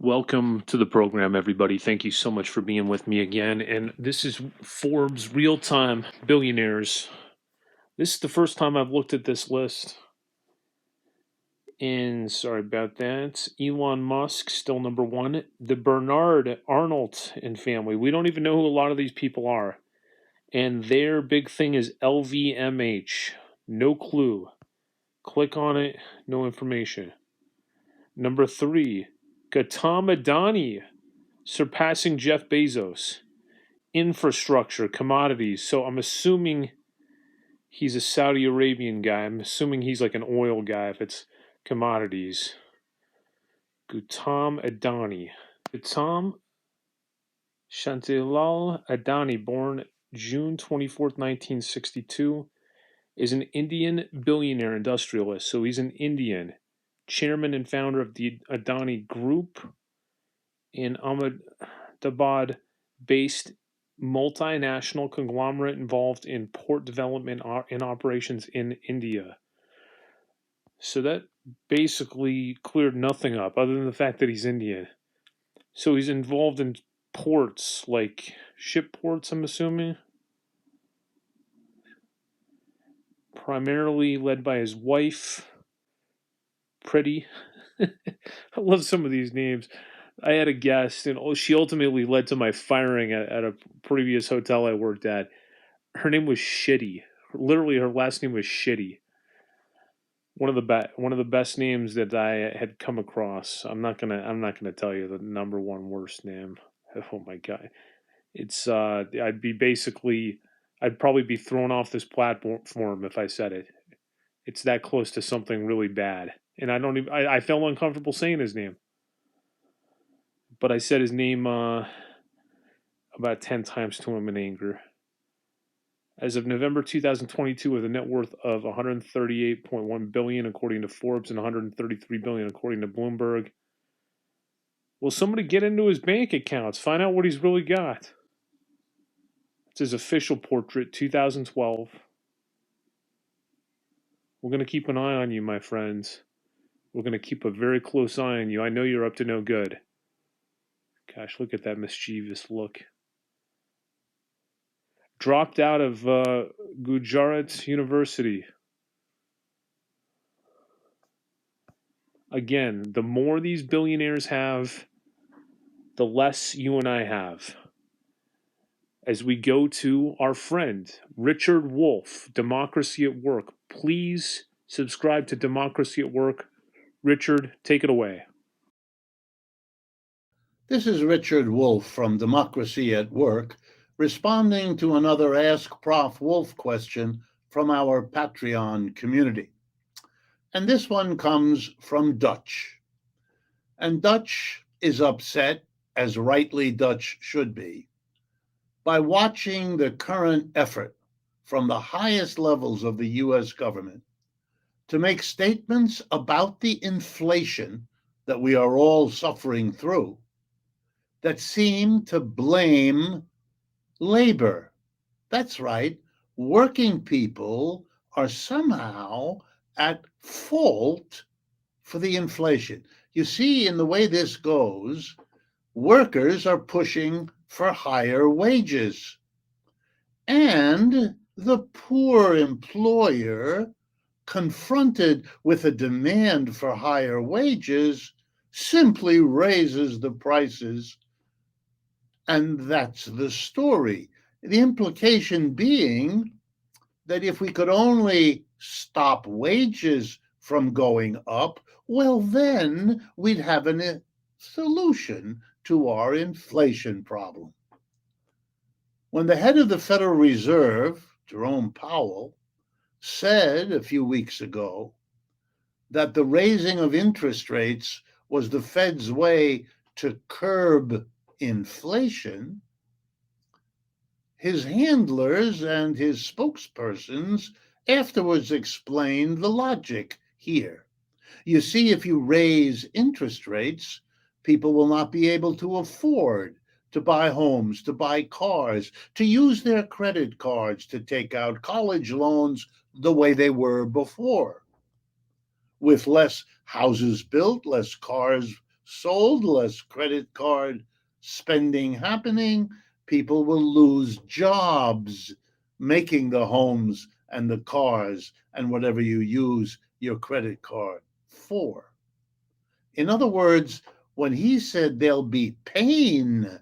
Welcome to the program, everybody. Thank you so much for being with me again. And this is Forbes Real Time Billionaires. This is the first time I've looked at this list. And sorry about that. Elon Musk, still number one. The Bernard Arnault and family. We don't even know who a lot of these people are. And their big thing is LVMH. No clue. Click on it, no information. Number three, Gautam Adani, surpassing Jeff Bezos. Infrastructure, commodities. So I'm assuming he's a Saudi Arabian guy. I'm assuming he's like an oil guy if it's commodities. Gautam Adani. Gautam Shantilal Adani, born June 24th, 1962, is an Indian billionaire industrialist. So he's an Indian. Chairman and founder of the Adani Group in Ahmedabad based multinational conglomerate involved in port development and operations in India. So that basically cleared nothing up other than the fact that he's Indian. So he's involved in ports, like ship ports, I'm assuming. Primarily led by his wife, Pretty. I love some of these names. I had a guest, and she ultimately led to my firing at a previous hotel I worked at. Her name was Shitty. Literally, her last name was Shitty. One of the best names that I had come across. I'm not gonna tell you the number one worst name. Oh my god, it's I'd probably be thrown off this platform if I said it. It's that close to something really bad, and I felt uncomfortable saying his name, but I said his name about 10 times to him in anger. As of November 2022, with a net worth of 138.1 billion according to Forbes and 133 billion according to Bloomberg. Will somebody get into his bank accounts, find out what he's really got? It's his official portrait, 2012. We're going to keep an eye on you, my friends. We're going to keep a very close eye on you. I know you're up to no good. Gosh, look at that mischievous look. Dropped out of Gujarat University. Again, the more these billionaires have, the less you and I have. As we go to our friend, Richard Wolff, Democracy at Work. Please subscribe to Democracy at Work. Richard, take it away. This is Richard Wolff from Democracy at Work, responding to another Ask Prof. Wolff question from our Patreon community. And this one comes from Dutch. And Dutch is upset, as rightly Dutch should be, by watching the current effort from the highest levels of the US government to make statements about the inflation that we are all suffering through that seem to blame labor. That's right. Working people are somehow at fault for the inflation. You see, in the way this goes, workers are pushing for higher wages. And the poor employer, confronted with a demand for higher wages, simply raises the prices. And that's the story. The implication being that if we could only stop wages from going up, well, then we'd have a solution to our inflation problem. When the head of the Federal Reserve, Jerome Powell, said a few weeks ago that the raising of interest rates was the Fed's way to curb inflation, his handlers and his spokespersons afterwards explained the logic here. You see, if you raise interest rates, people will not be able to afford to buy homes, to buy cars, to use their credit cards to take out college loans the way they were before. With less houses built, less cars sold, less credit card spending happening. People will lose jobs making the homes and the cars and whatever you use your credit card for. In other words, when he said there'll be pain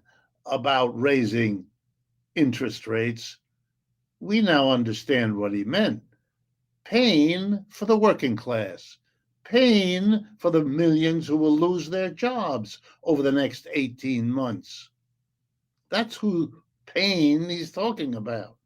about raising interest rates, we now understand what he meant. Pain for the working class, pain for the millions who will lose their jobs over the next 18 months. That's who pain he's talking about.